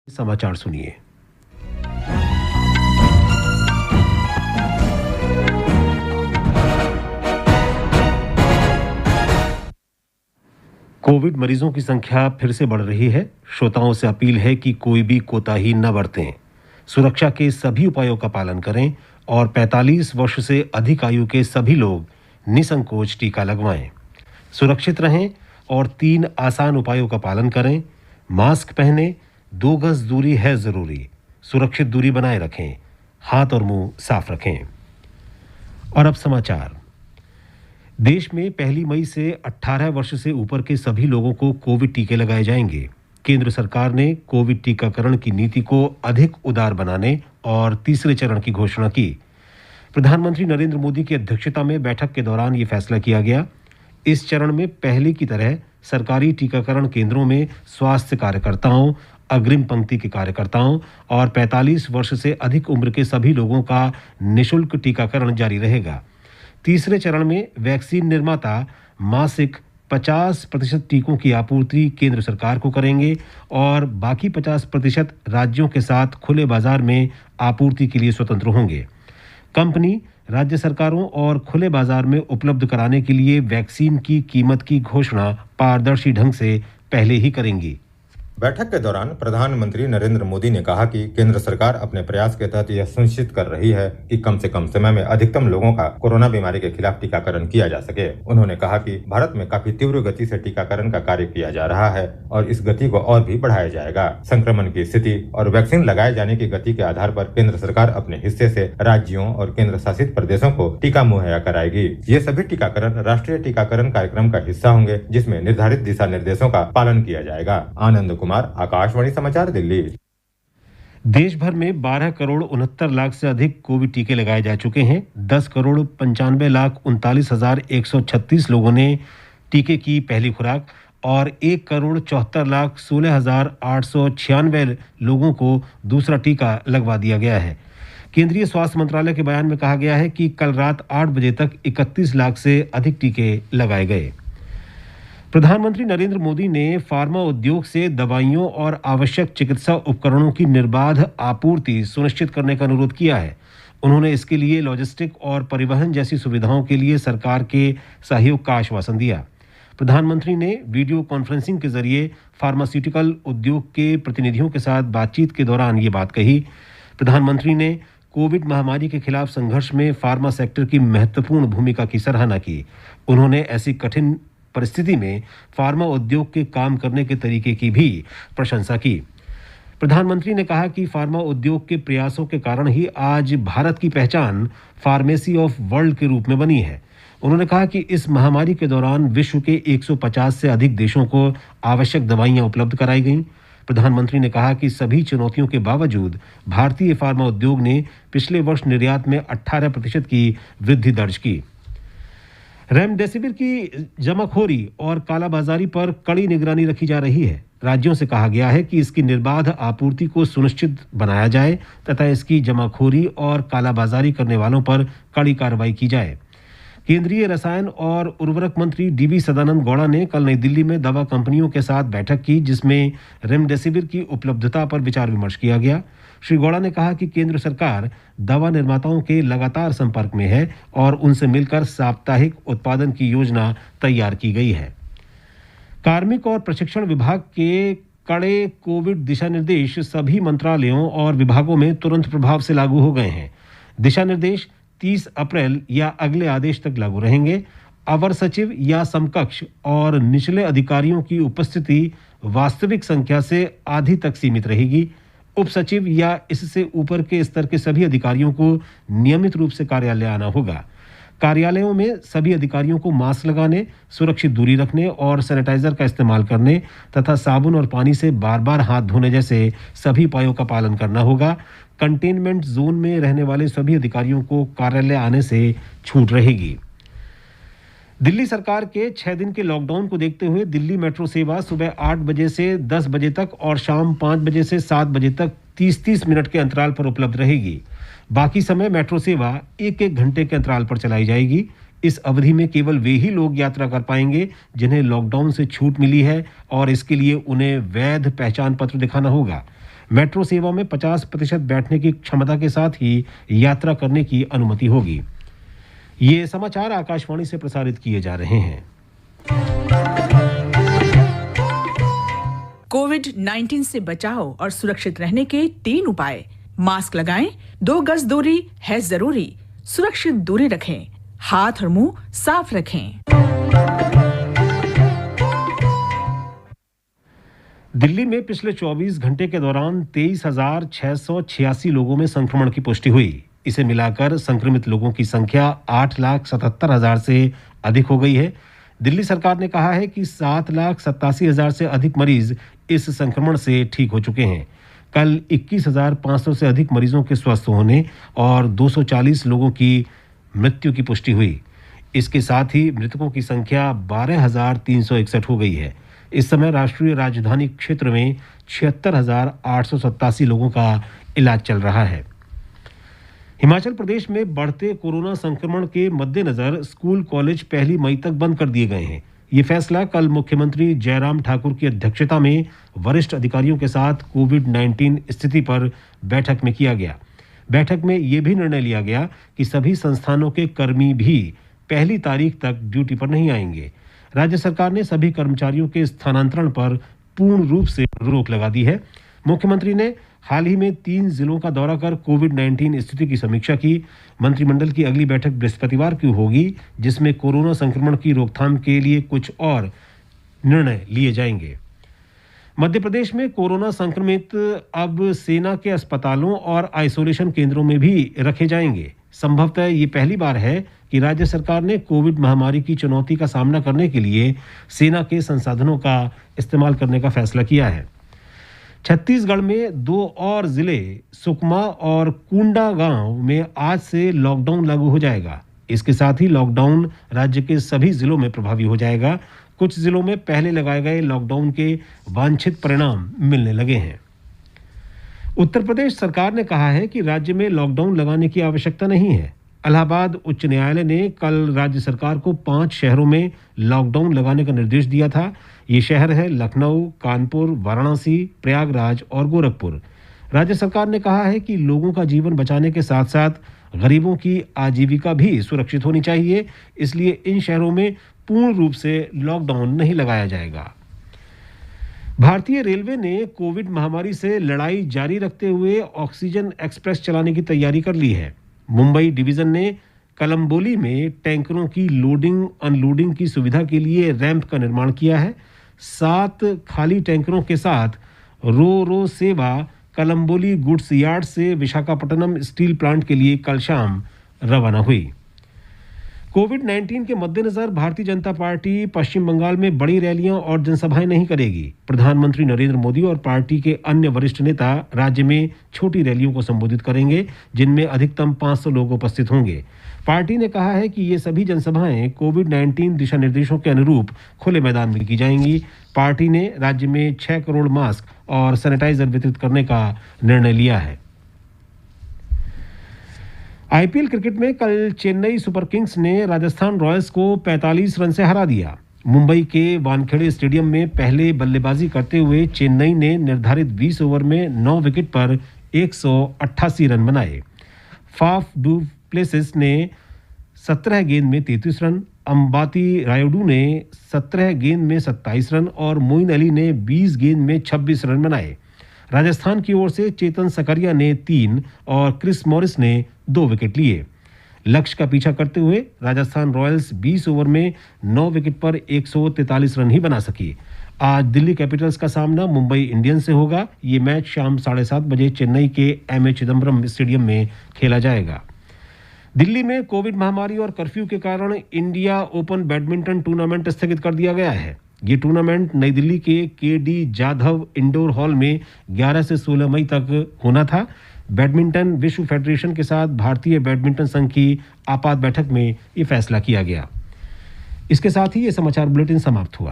समाचार सुनिए। कोविड मरीजों की संख्या फिर से बढ़ रही है। श्रोताओं से अपील है कि कोई भी कोताही न बरतें, सुरक्षा के सभी उपायों का पालन करें और 45 वर्ष से अधिक आयु के सभी लोग निसंकोच टीका लगवाएं। सुरक्षित रहें और 3 आसान उपायों का पालन करें। मास्क पहनें, 2 गज दूरी है जरूरी, सुरक्षित दूरी बनाए रखें, हाथ और मुंह साफ रखें। और अब समाचार। देश में 1 मई से 18 वर्ष से ऊपर के सभी लोगों को कोविड टीके लगाए जाएंगे। केंद्र सरकार ने कोविड टीकाकरण की नीति को अधिक उदार बनाने और तीसरे चरण की घोषणा की। प्रधानमंत्री नरेंद्र मोदी की अध्यक्षता में बैठक के दौरान ये फैसला किया गया। इस चरण में पहले की तरह सरकारी टीकाकरण केंद्रों में स्वास्थ्य कार्यकर्ताओं, अग्रिम पंक्ति के कार्यकर्ताओं और 45 वर्ष से अधिक उम्र के सभी लोगों का निःशुल्क टीकाकरण जारी रहेगा। तीसरे चरण में वैक्सीन निर्माता मासिक 50% टीकों की आपूर्ति केंद्र सरकार को करेंगे और बाकी 50% राज्यों के साथ खुले बाजार में आपूर्ति के लिए स्वतंत्र होंगे। कंपनी राज्य सरकारों और खुले बाजार में उपलब्ध कराने के लिए वैक्सीन की कीमत की घोषणा पारदर्शी ढंग से पहले ही करेंगी। बैठक के दौरान प्रधानमंत्री नरेंद्र मोदी ने कहा कि केंद्र सरकार अपने प्रयास के तहत यह सुनिश्चित कर रही है कि कम से कम समय में अधिकतम लोगों का कोरोना बीमारी के खिलाफ टीकाकरण किया जा सके। उन्होंने कहा कि भारत में काफी तीव्र गति से टीकाकरण का कार्य किया जा रहा है और इस गति को और भी बढ़ाया जाएगा। संक्रमण की स्थिति और वैक्सीन लगाए जाने की गति के आधार पर केंद्र सरकार अपने हिस्से से राज्यों और केंद्र शासित प्रदेशों को टीका मुहैया कराएगी। ये सभी टीकाकरण राष्ट्रीय टीकाकरण कार्यक्रम का हिस्सा होंगे, जिसमें निर्धारित दिशा निर्देशों का पालन किया जाएगा। आनंद कुमार, आकाशवाणी समाचार, दिल्ली। देश भर में 12 करोड़ 69 लाख से अधिक कोविड टीके लगाए जा चुके हैं। 10 करोड़ 95 लाख 39,136 लोगों ने टीके की पहली खुराक और 1 करोड़ 74 लाख 16,896 लोगों को दूसरा टीका लगवा दिया गया है। केंद्रीय स्वास्थ्य मंत्रालय के बयान में कहा गया है कि कल रात 8 बजे तक 31 लाख से अधिक टीके लगाए गए। प्रधानमंत्री नरेंद्र मोदी ने फार्मा उद्योग से दवाइयों और आवश्यक चिकित्सा उपकरणों की निर्बाध आपूर्ति सुनिश्चित करने का अनुरोध किया है। उन्होंने इसके लिए लॉजिस्टिक और परिवहन जैसी सुविधाओं के लिए सरकार के सहयोग का आश्वासन दिया। प्रधानमंत्री ने वीडियो कॉन्फ्रेंसिंग के जरिए फार्मास्यूटिकल उद्योग के प्रतिनिधियों के साथ बातचीत के दौरान ये बात कही। प्रधानमंत्री ने कोविड महामारी के खिलाफ संघर्ष में फार्मा सेक्टर की महत्वपूर्ण भूमिका की सराहना की। उन्होंने ऐसी कठिन परिस्थिति में फार्मा उद्योग के काम करने के तरीके की भी प्रशंसा की। प्रधानमंत्री ने कहा कि फार्मा उद्योग के प्रयासों के कारण ही आज भारत की पहचान फार्मेसी ऑफ वर्ल्ड के रूप में बनी है। उन्होंने कहा कि इस महामारी के दौरान विश्व के 150 से अधिक देशों को आवश्यक दवाइयां उपलब्ध कराई गईं। प्रधानमंत्री ने कहा कि सभी चुनौतियों के बावजूद भारतीय फार्मा उद्योग ने पिछले वर्ष निर्यात में 18% की वृद्धि दर्ज की। रेमडेसिविर की जमाखोरी और कालाबाजारी पर कड़ी निगरानी रखी जा रही है। राज्यों से कहा गया है कि इसकी निर्बाध आपूर्ति को सुनिश्चित बनाया जाए तथा इसकी जमाखोरी और कालाबाजारी करने वालों पर कड़ी कार्रवाई की जाए। केंद्रीय रसायन और उर्वरक मंत्री डीवी सदानंद गौड़ा ने कल नई दिल्ली में दवा कंपनियों के साथ बैठक की, जिसमें रेमडेसिविर की उपलब्धता पर विचार विमर्श किया गया। श्री गौड़ा ने कहा कि केंद्र सरकार दवा निर्माताओं के लगातार संपर्क में है और उनसे मिलकर साप्ताहिक उत्पादन की योजना तैयार की गई है। कार्मिक और प्रशिक्षण विभाग के कड़े कोविड दिशा निर्देश सभी मंत्रालयों और विभागों में तुरंत प्रभाव से लागू हो गए हैं। दिशा निर्देश 30 अप्रैल या अगले आदेश तक लागू रहेंगे। अवर सचिव या समकक्ष और निचले अधिकारियों की उपस्थिति वास्तविक संख्या से आधी तक सीमित रहेगी। उप सचिव या इससे ऊपर के स्तर के सभी अधिकारियों को नियमित रूप से कार्यालय आना होगा। कार्यालयों में सभी अधिकारियों को मास्क लगाने, सुरक्षित दूरी रखने और सैनिटाइजर का इस्तेमाल करने तथा साबुन और पानी से बार-बार हाथ धोने जैसे सभी उपायों का पालन करना होगा। कंटेनमेंट जोन में रहने वाले सभी अधिकारियों को कार्यालय आने से छूट रहेगी। दिल्ली सरकार के 6 दिन के लॉकडाउन को देखते हुए दिल्ली मेट्रो सेवा सुबह 8 बजे से 10 बजे तक और शाम 5 बजे से 7 बजे तक 30-30 मिनट के अंतराल पर उपलब्ध रहेगी। बाकी समय मेट्रो सेवा 1-1 घंटे के अंतराल पर चलाई जाएगी। इस अवधि में केवल वे ही लोग यात्रा कर पाएंगे जिन्हें लॉकडाउन से छूट मिली है और इसके लिए उन्हें वैध पहचान पत्र दिखाना होगा। मेट्रो सेवा में 50% बैठने की क्षमता के साथ ही यात्रा करने की अनुमति होगी। ये समाचार आकाशवाणी से प्रसारित किए जा रहे हैं। कोविड-19 से बचाव और सुरक्षित रहने के 3 उपाय। मास्क लगाएं, 2 गज दूरी है जरूरी, सुरक्षित दूरी रखें, हाथ और मुंह साफ रखें। दिल्ली में पिछले 24 घंटे के दौरान 23,686 लोगों में संक्रमण की पुष्टि हुई। इसे मिलाकर संक्रमित लोगों की संख्या 8,77,000 से अधिक हो गई है। दिल्ली सरकार ने कहा है कि 7,87,000 से अधिक मरीज इस संक्रमण से ठीक हो चुके हैं। कल 21,500 से अधिक मरीजों के स्वस्थ होने और 240 लोगों की मृत्यु की पुष्टि हुई। इसके साथ ही मृतकों की संख्या 12,361 हो गई है। इस समय राष्ट्रीय राजधानी क्षेत्र में 76,887 लोगों का इलाज चल रहा है। हिमाचल प्रदेश में बढ़ते कोरोना संक्रमण के मद्देनजर स्कूल कॉलेज 1 मई तक बंद कर दिए गए हैं। ये फैसला कल मुख्यमंत्री जयराम ठाकुर की अध्यक्षता में वरिष्ठ अधिकारियों के साथ कोविड-19 स्थिति पर बैठक में किया गया। बैठक में ये भी निर्णय लिया गया कि सभी संस्थानों के कर्मी भी 1 तारीख तक ड्यूटी पर नहीं आएंगे। राज्य सरकार ने सभी कर्मचारियों के स्थानांतरण पर पूर्ण रूप से रोक लगा दी है। मुख्यमंत्री ने हाल ही में 3 जिलों का दौरा कर कोविड-19 स्थिति की समीक्षा की। मंत्रिमंडल की अगली बैठक बृहस्पतिवार की होगी, जिसमें कोरोना संक्रमण की रोकथाम के लिए कुछ और निर्णय लिए जाएंगे। मध्य प्रदेश में कोरोना संक्रमित अब सेना के अस्पतालों और आइसोलेशन केंद्रों में भी रखे जाएंगे। संभवतः ये पहली बार है कि राज्य सरकार ने कोविड महामारी की चुनौती का सामना करने के लिए सेना के संसाधनों का इस्तेमाल करने का फैसला किया है। छत्तीसगढ़ में 2 और जिले सुकमा और कोंडागांव में आज से लॉकडाउन लागू हो जाएगा। इसके साथ ही लॉकडाउन राज्य के सभी जिलों में प्रभावी हो जाएगा। कुछ जिलों में पहले लगाए गए लॉकडाउन के वांछित परिणाम मिलने लगे हैं। उत्तर प्रदेश सरकार ने कहा है कि राज्य में लॉकडाउन लगाने की आवश्यकता नहीं है। इलाहाबाद उच्च न्यायालय ने कल राज्य सरकार को 5 शहरों में लॉकडाउन लगाने का निर्देश दिया था। ये शहर है लखनऊ, कानपुर, वाराणसी, प्रयागराज और गोरखपुर। राज्य सरकार ने कहा है कि लोगों का जीवन बचाने के साथ साथ गरीबों की आजीविका भी सुरक्षित होनी चाहिए, इसलिए इन शहरों में पूर्ण रूप से लॉकडाउन नहीं लगाया जाएगा। भारतीय रेलवे ने कोविड महामारी से लड़ाई जारी रखते हुए ऑक्सीजन एक्सप्रेस चलाने की तैयारी कर ली है। मुंबई डिवीजन ने कलंबोली में टैंकरों की लोडिंग अनलोडिंग की सुविधा के लिए रैंप का निर्माण किया है। 7 खाली टैंकरों के साथ रो सेवा कलंबोली गुड्स यार्ड से विशाखापट्टनम स्टील प्लांट के लिए कल शाम रवाना हुई। कोविड-19 के मद्देनजर भारतीय जनता पार्टी पश्चिम बंगाल में बड़ी रैलियां और जनसभाएं नहीं करेगी। प्रधानमंत्री नरेंद्र मोदी और पार्टी के अन्य वरिष्ठ नेता राज्य में छोटी रैलियों को संबोधित करेंगे, जिनमें अधिकतम 500 लोग उपस्थित होंगे। पार्टी ने कहा है कि ये सभी जनसभाएं कोविड-19 दिशा निर्देशों के अनुरूप खुले मैदान में की जाएंगी। पार्टी ने राज्य में 6 करोड़ मास्क और सैनिटाइजर वितरित करने का निर्णय लिया है। आईपीएल क्रिकेट में कल चेन्नई सुपर किंग्स ने राजस्थान रॉयल्स को 45 रन से हरा दिया। मुंबई के वानखेड़े स्टेडियम में पहले बल्लेबाजी करते हुए चेन्नई ने निर्धारित 20 ओवर में 9 विकेट पर 188 रन बनाए। फाफ डू प्लेसिस ने 17 गेंद में 33 रन, अंबाती रायुडू ने 17 गेंद में 27 रन और मोइन अली ने 20 गेंद में 26 रन बनाए। राजस्थान की ओर से चेतन सकरिया ने 3 और क्रिस मॉरिस ने 2 विकेट लिए। लक्ष्य का पीछा करते हुए राजस्थान रॉयल्स 20 ओवर में 9 विकेट पर 143 रन ही बना सकी। आज दिल्ली कैपिटल्स का सामना मुंबई इंडियंस से होगा। ये मैच शाम 7:30 बजे चेन्नई के एमए चिदम्बरम स्टेडियम में खेला जाएगा। दिल्ली में कोविड महामारी और कर्फ्यू के कारण इंडिया ओपन बैडमिंटन टूर्नामेंट स्थगित कर दिया गया है। ये टूर्नामेंट नई दिल्ली के केडी जाधव इंडोर हॉल में 11 से 16 मई तक होना था। बैडमिंटन विश्व फेडरेशन के साथ भारतीय बैडमिंटन संघ की आपात बैठक में ये फैसला किया गया। इसके साथ ही ये समाचार बुलेटिन समाप्त हुआ।